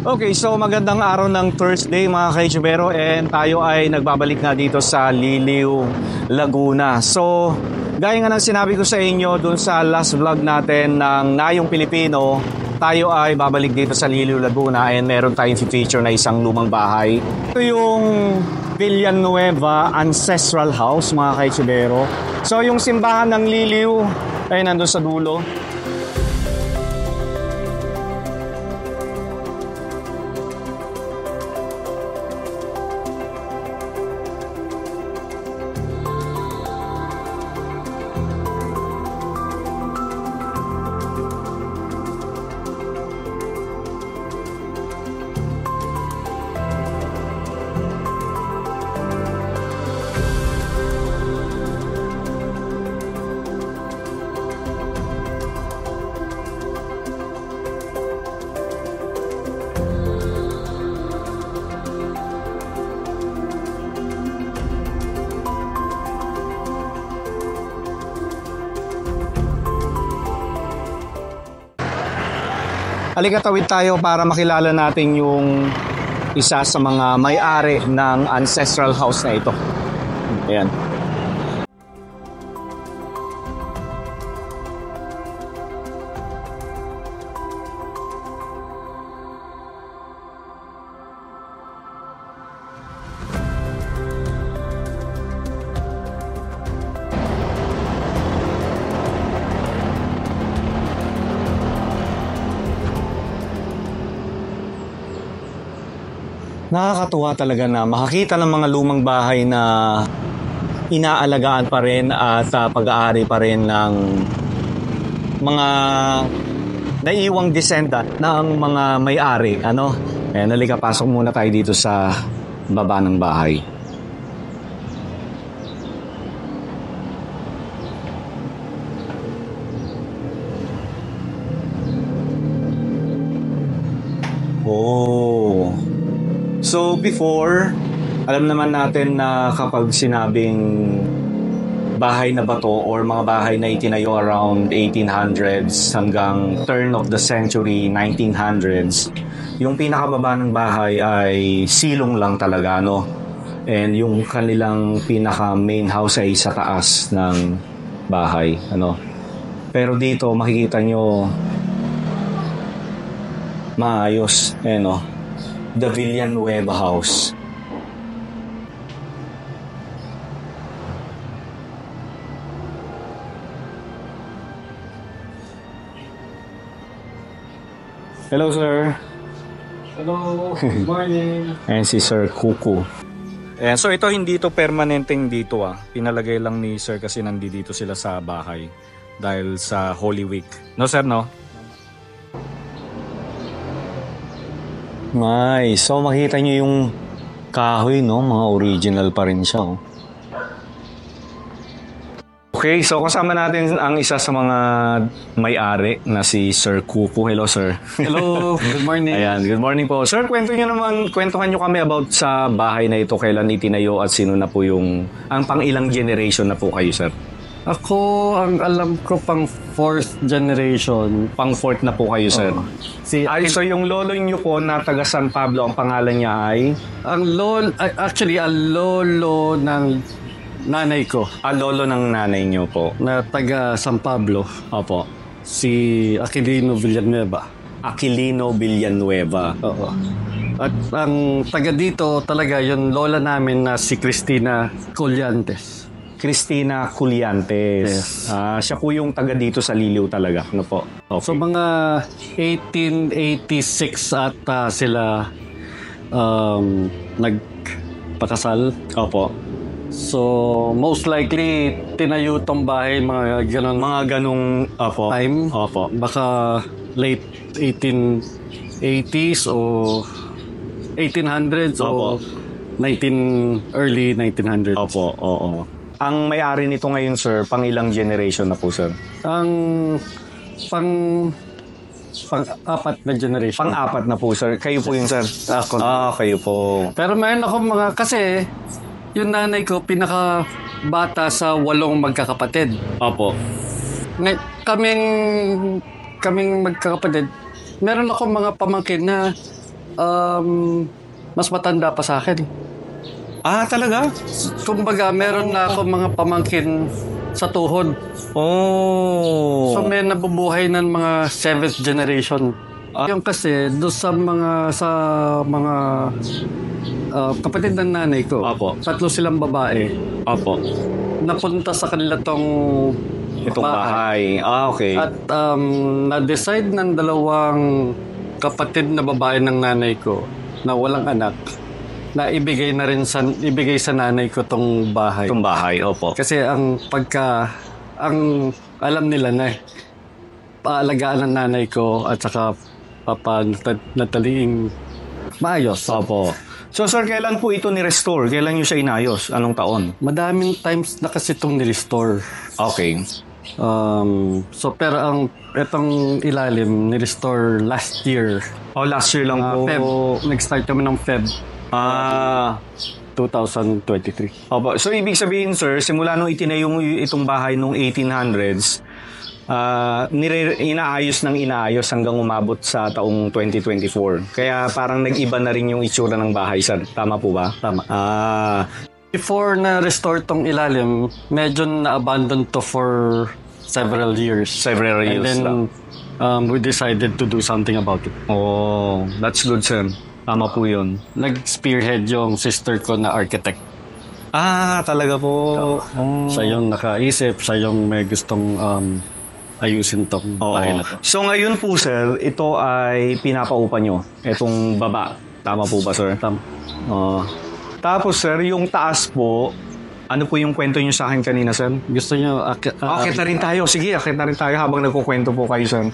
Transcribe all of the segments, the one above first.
Okay, so magandang araw ng Thursday mga ka-YouTubero, and tayo ay nagbabalik nga dito sa Liliw, Laguna. So, gaya nga ng sinabi ko sa inyo dun sa last vlog natin ng Nayong Pilipino, tayo ay babalik dito sa Liliw, Laguna, and meron tayong feature na isang lumang bahay. Ito yung Villanueva Ancestral House mga ka-YouTubero. So, yung simbahan ng Liliw ay nandun sa dulo. Halika, tawid tayo para makilala natin yung isa sa mga may-ari ng ancestral house na ito. Ayan. Nakakatuwa talaga na makakita ng mga lumang bahay na inaalagaan pa rin at pag-aari pa rin ng mga naiwang descendant ng mga may-ari. Halika, pasok muna tayo dito sa baba ng bahay. Oh. So before, alam naman natin na kapag sinabing bahay na bato or mga bahay na itinayo around 1800s hanggang turn of the century 1900s, yung pinakababa ng bahay ay silong lang talaga, no? And yung kanilang pinaka main house ay sa taas ng bahay, ano? Pero dito makikita nyo maayos, no? The Villanueva House. Hello, sir. Hello, good morning. Ayan si Sir Kuku. Ayan, so ito hindi ito permanenteng dito Pinalagay lang ni sir kasi nandito sila sa bahay dahil sa Holy Week. No, sir, no? Nice. So makita nyo yung kahoy, no? Mga original pa rin siya, oh. Okay, so kasama natin ang isa sa mga may-ari na si Sir Kuku. Hello, sir. Hello, good morning. Ayan, good morning po. Sir, kwentuhan nyo kami about sa bahay na ito, kailan itinayo at sino na po yung, ang pang ilang generation na po kayo, sir? Ako, ang alam ko pang 4th generation. Pang 4th na po kayo, sir. So yung lolo nyo po na taga San Pablo, ang pangalan niya ay? Ang lolo ng nanay ko. Lolo ng nanay nyo po. Na taga San Pablo. Opo. Si Aquilino Villanueva. Aquilino Villanueva. Oo. At ang taga dito talaga yung lola namin na si Cristina Collantes. Cristina Collantes. Yes. Siya po yung taga dito sa Liliw talaga, no po? Okay. So mga 1886 ata sila nagpakasal. Opo. So most likely tinayo tong bahay mga ganong opo. time. Opo. Baka late 1880s o 1800s opo. o early 1900s. Opo, oo. Ang may-ari nito ngayon, sir, pang ilang generation na po, sir? Ang pang-apat na generation. Pang-apat na po, sir. Kayo po yun, sir? Ako. Kayo po. Pero mayroon ako kasi yung nanay ko pinaka-bata sa 8 magkakapatid. Opo. Kaming magkakapatid, meron ako mga pamangkin na Mas matanda pa sa akin. Ah, talaga? Kumbaga, meron na ako mga pamangkin sa tuhod. Oh. So may nabubuhay ng mga 7th generation. Yung kasi doon sa mga kapatid ng nanay ko. Apo. 3 silang babae. Opo. Napunta sa kanila Itong bahay. Ah, okay. At na-decide ng 2 kapatid na babae ng nanay ko na walang anak na ibigay sa nanay ko tong bahay. Itong bahay, opo. Kasi ang alam nila na paalagaan ng nanay ko at saka nataliing maayos. Opo. So sir, kailan po ito ni-restore? Kailan nyo siya inayos? Anong taon? Madaming times na kasi itong ni-restore. Okay. So pero itong ilalim ni-restore last year. Oh, last year lang po. Feb. Nag-start kami ng Feb 2023. Opo. So ibig sabihin sir, simula nung itinayo itong bahay nung 1800s, inaayos hanggang umabot sa taong 2024. Kaya parang nag-iba na rin yung itsura ng bahay, sir. Tama po ba? Tama. Before na-restore tong ilalim, medyo na-abandon to for several years. And then, we decided to do something about it. Oh, that's good, sir. Tama po yun. Nag-spearhead yung sister ko na architect. Ah, talaga po. Siya yung nakaisip, siya yung may gustong ayusin tong bahay na to. So ngayon po, sir, ito ay pinapaupa nyo. Itong baba. Tama po ba, sir? Tama. Tapos, sir, yung taas po, ano po yung kwento nyo sa akin kanina, sir? Gusto nyo akit na rin tayo. Sige, akit na rin tayo habang nagkukwento po kayo, sir.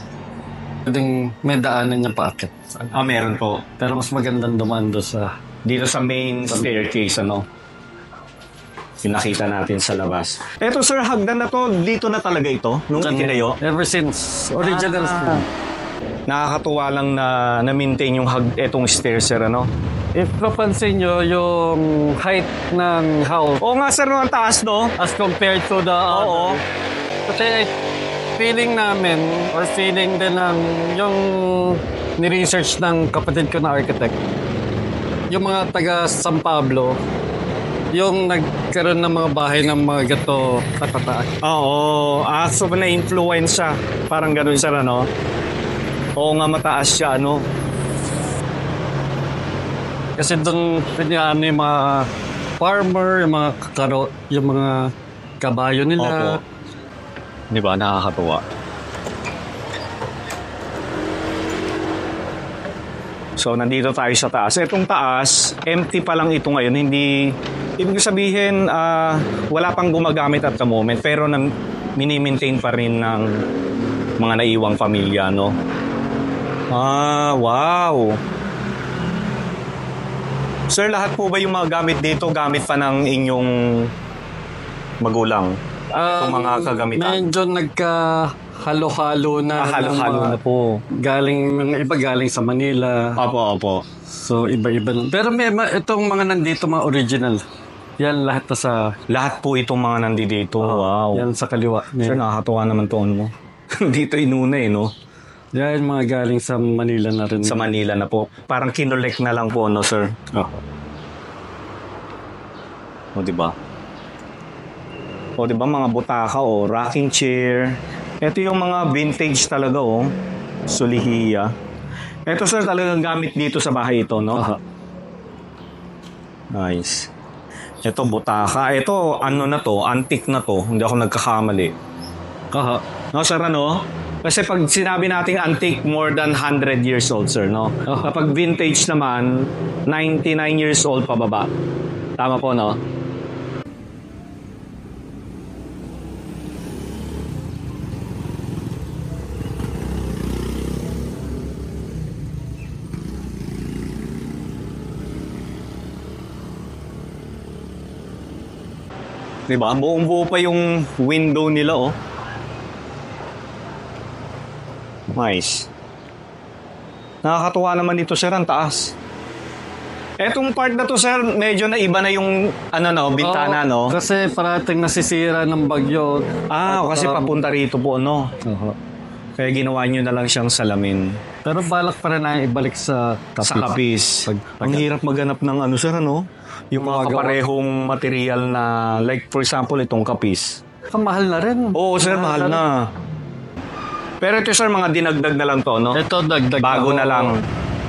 Pwedeng may daanan niya paakit. Meron po. Pero mas magandang dumaan doon sa... Dito sa main staircase, ano? Yung nakita natin sa labas. Eto, sir, hagdan na to. Dito na talaga ito? Nung itinayo? Ever since. Original. Nakakatuwa lang na na-maintain yung etong stairs, sir, ano? If papansin nyo, yung height ng house. Oo nga, sir, ang taas, no? As compared to the Oo. Kasi feeling namin, or feeling din ng yung ni-research ng kapatid ko na architect, yung mga taga San Pablo, yung nagkaroon ng mga bahay ng mga gato katataas. Oo. So na-influence siya. Parang ganun, sir, ano? Oo nga, mataas siya, ano? Kasi doon yung mga farmer, yung mga kabayo nila. Opo. Di ba? Nakakatuwa. So, nandito tayo sa taas. Itong taas, empty pa lang ito ngayon. Hindi, ibig sabihin, wala pang gumagamit at the moment. Pero mini-maintain pa rin ng mga naiwang pamilya, no? Wow! Sir, lahat po ba yung mga gamit dito, gamit pa ng inyong magulang? Itong mga kagamitan? Medyo nagka-halo-halo na. Halo-halo na po. Mga iba galing sa Manila. Opo. So, iba-iba. Pero itong mga nandito, mga original. Yan, lahat na sa... Lahat po itong mga nandito. Wow. Yan sa kaliwa. Sir, nakakatuwa naman to, mo. Dito inuna no? Yan, mga galing sa Manila na rin. Sa Manila na po. Parang kinolek na lang po, no, sir? O, diba? O, diba, mga butaka, rocking chair. Ito yung mga vintage talaga, Sulihiya. Ito, sir, talagang gamit dito sa bahay ito, no? Nice. Ito, butaka. Ito, ano na to? Antique na to. Hindi ako nagkakamali. No, sir, ano? Kasi pag sinabi nating antique, more than 100 years old, sir, no? Kapag vintage naman, 99 years old pababa. Tama po, no? Diba? Buong-buo pa yung window nila, Nice. Nakakatuwa naman dito, sir, ang taas. Etong part na to, sir, medyo na iba na yung bintana, no? Kasi parating nasisira ng bagyo. Kasi papunta rito po, no? Uh-huh. Kaya ginawa nyo na lang siyang salamin. Pero balak pa rin na ibalik sa kapis. Sa kapis. Ang hirap maghanap ng ano, sir, ano? Yung mga kaparehong material na, like for example, itong kapis. Mahal na rin. Oo, sir, mahal na. Pero ito, sir, mga dinagdag na lang to, no? Ito, dagdag. Bago na lang.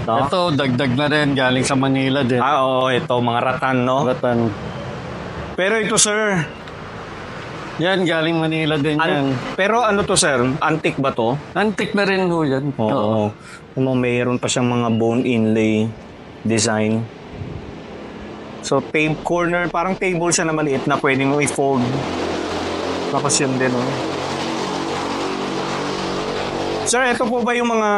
No? Ito, dagdag na rin. Galing sa Manila din. Oo, ito, mga ratan, no? Ratan. Pero ito, sir. Yan, galing Manila din yan. Pero ano to, sir? Antique ba to? Antique na rin ho yan. Oo. Mayroon pa siyang mga bone inlay design. So, corner, parang table siya na maliit na pwede mo i-fold. Tapos yun din, oh. Sir, ito po ba yung mga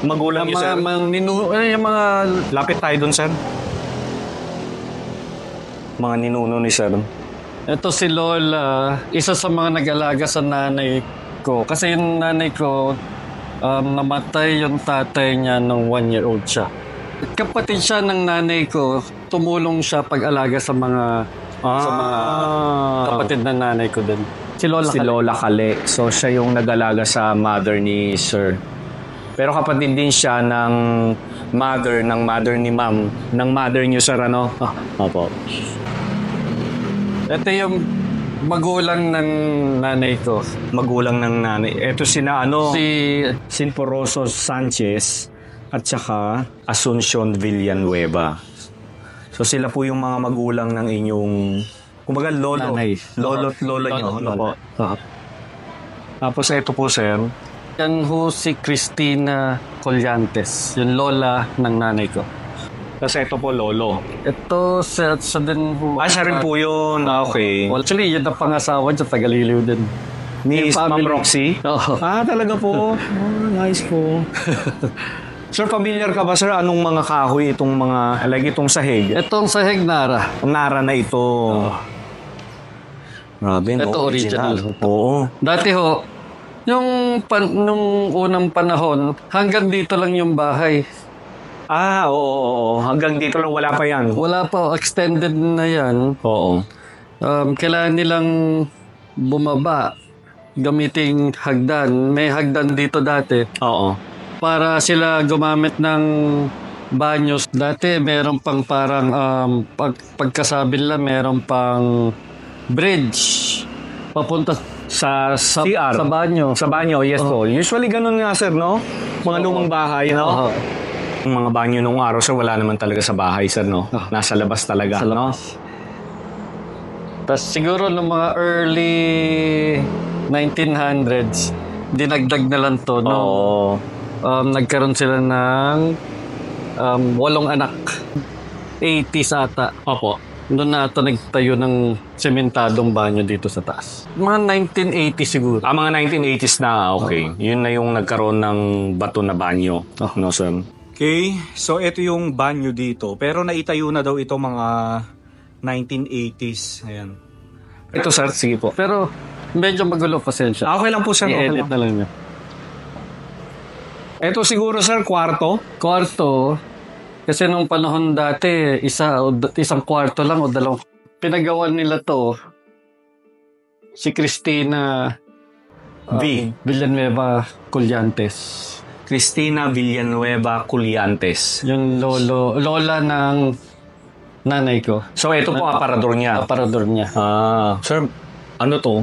magulang niyo, sir? Yung mga... Lapit tayo dun, sir. Mga ninuno ni sir. Ito si Lola, isa sa mga nag-alaga sa nanay ko. Kasi yung nanay ko, namatay yung tatay niya nung 1-year-old siya. Kapatid siya ng nanay ko, tumulong siya pag-alaga sa mga kapatid ng nanay ko din. Si Lola Kale. So, siya yung nag-alaga sa mother ni sir. Pero kapatid din siya ng mother ni ma'am. Ng mother niyo, sir, ano? Opo. Ito yung magulang ng nanay ko. Magulang ng nanay. Ito si Sinforoso Sanchez at saka Asuncion Villanueva. So sila po yung mga magulang ng inyong, kumbaga lolo. Nanay. Lolo't lola nyo. Lolo. Tapos ito po, sir. Yan ho si Cristina Collantes, yung lola ng nanay ko. Tapos ito po, lolo. Ito, sa din ho. Siya rin po yun. Okay. Well, actually, yun ang pangasawa dyan, Tagaliliw din. Ni Ma'am Roxy? Oo. Talaga po. Nice po. Sir, familiar ka ba, sir? Anong mga kahoy itong mga, like itong sahig? Itong sahig Nara. Nara na ito. Grabe, no? Ito original. Oo. Dati ho, nung unang panahon, hanggang dito lang yung bahay. Oo. Hanggang dito lang, wala pa yan. Wala pa, extended na yan. Oo. Kailangan nilang bumaba, gamiting hagdan. May hagdan dito dati. Oo. Para sila gumamit ng banyos. Dati meron pang parang, pagkasabi nila, meron pang bridge. Papunta sa CR. Sa banyo. Sa banyo, yes po. Usually ganun nga, sir, no? Mga lumang bahay, no? Yung mga banyo nung araw, sir, wala naman talaga sa bahay, sir, no? Nasa labas talaga, no? Tapos siguro nung mga early 1900s, dinagdag na lang to, no? Nagkaroon sila ng 8 anak. 80s ata. Opo. Doon na ito nagtayo ng sementadong banyo dito sa taas. Mga 1980 siguro. Mga 1980s na, okay. Yun na yung nagkaroon ng bato na banyo. No, sir? Okay, so ito yung banyo dito. Pero naitayo na daw ito mga 1980s. Ayan. Ito, sir, sige po. Pero medyo magulo, pasensya. Okay lang po, sir. I-edit na lang niya. Ito siguro, sir, kwarto. Kasi nung panahon dati, isang kwarto lang o dalawang. Pinagawan nila to, si Cristina Villanueva Collantes. Cristina Villanueva Collantes. Yung lola ng nanay ko. So, ito po aparador niya. Aparador niya. Sir, ano to?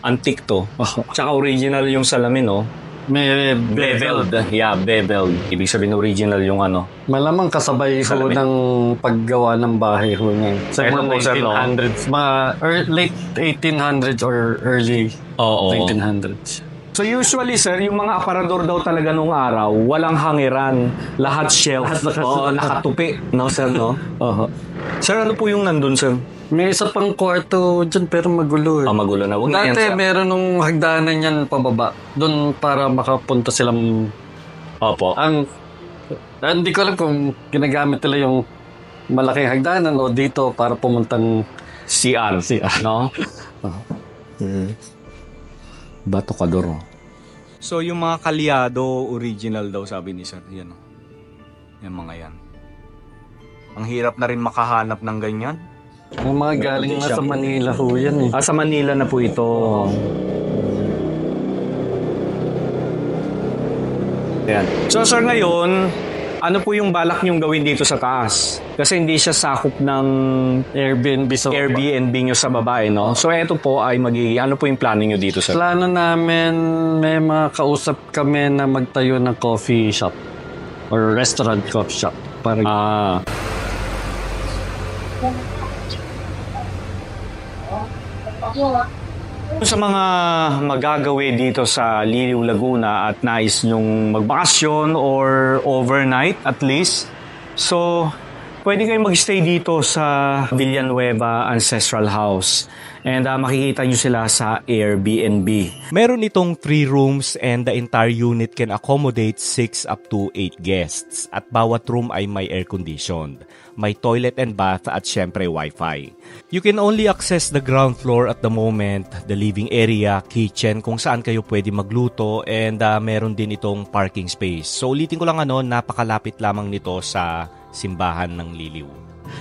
Antique to. Tsaka original yung salamin, no? May beveled. Yeah, beveled. Ibig sabihin original yung ano. Malamang kasabay ho ng paggawa ng bahay ho niya. Sa mga 1800s. Mga late 1800s or early 1900s. So usually, sir, yung mga aparador daw talaga nung araw, walang hangiran. Lahat shelf. Nakatupi. No, sir, no? Sir, ano po yung nandun, sir? May isa pang kwarto dyan pero magulo. Magulo na. Dati meron nung hagdanan yan pababa. Doon para makapunta silang... Opo. Hindi ko alam kung ginagamit nila yung malaking hagdanan o dito para pumuntang CR. No? Bato Kadoro. So, yung mga kalyado, original daw, sabi ni sir. Yan, o. Yan mga yan. Ang hirap na rin makahanap ng ganyan. Ang mga galing nga sa Manila ho yan eh. Sa Manila na po ito. Ayan. So sir, ngayon, ano po yung balak niyong gawin dito sa taas? Kasi hindi siya sakop ng Airbnb sa Airbnb nyo sa baba, no? So ito po ay magiging, ano po yung plano nyo dito, sir? Plano namin, may mga kausap kami na magtayo ng coffee shop or restaurant coffee shop. Para Sa mga magagawi dito sa Liliw, Laguna at nais nyong magbakasyon or overnight at least, so pwede kayong mag-stay dito sa Villanueva Ancestral House. And makikita nyo sila sa Airbnb. Meron itong 3 rooms and the entire unit can accommodate 6 up to 8 guests. At bawat room ay may air-conditioned. May toilet and bath at syempre Wi-Fi. You can only access the ground floor at the moment, the living area, kitchen, kung saan kayo pwede magluto, and meron din itong parking space. So ulitin ko lang napakalapit lamang nito sa simbahan ng Liliw.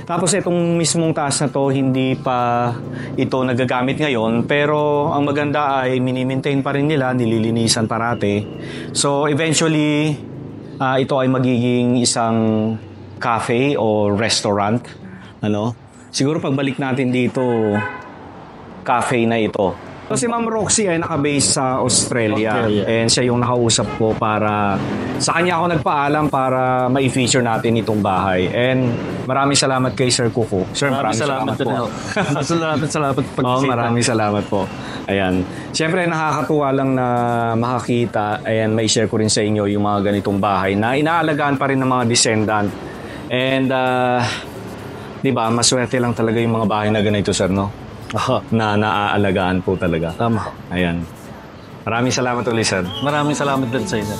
Tapos itong mismong taas na to, hindi pa ito nagagamit ngayon, pero ang maganda ay mini-maintain pa rin nila, nililinisan parate. So eventually, ito ay magiging isang cafe o restaurant. Siguro pagbalik natin dito, cafe na ito. So si Ma'am Roxy ay nakabase sa Australia. And siya yung nakausap ko para sa kanya ako nagpaalam para ma-feature natin itong bahay. And maraming salamat kay Sir Kuko. Sir, maraming salamat po. Maraming salamat po. Ayan. Siyempre nakakatuwa lang na makakita. Ayan, may share ko rin sa inyo yung mga ganitong bahay na inaalagaan pa rin ng mga descendant. And diba, maswerte lang talaga yung mga bahay na ganito, sir, no? Na naaalagaan po talaga. Tama. Ayan. Maraming salamat ulit, sir. Maraming salamat din sa inyo.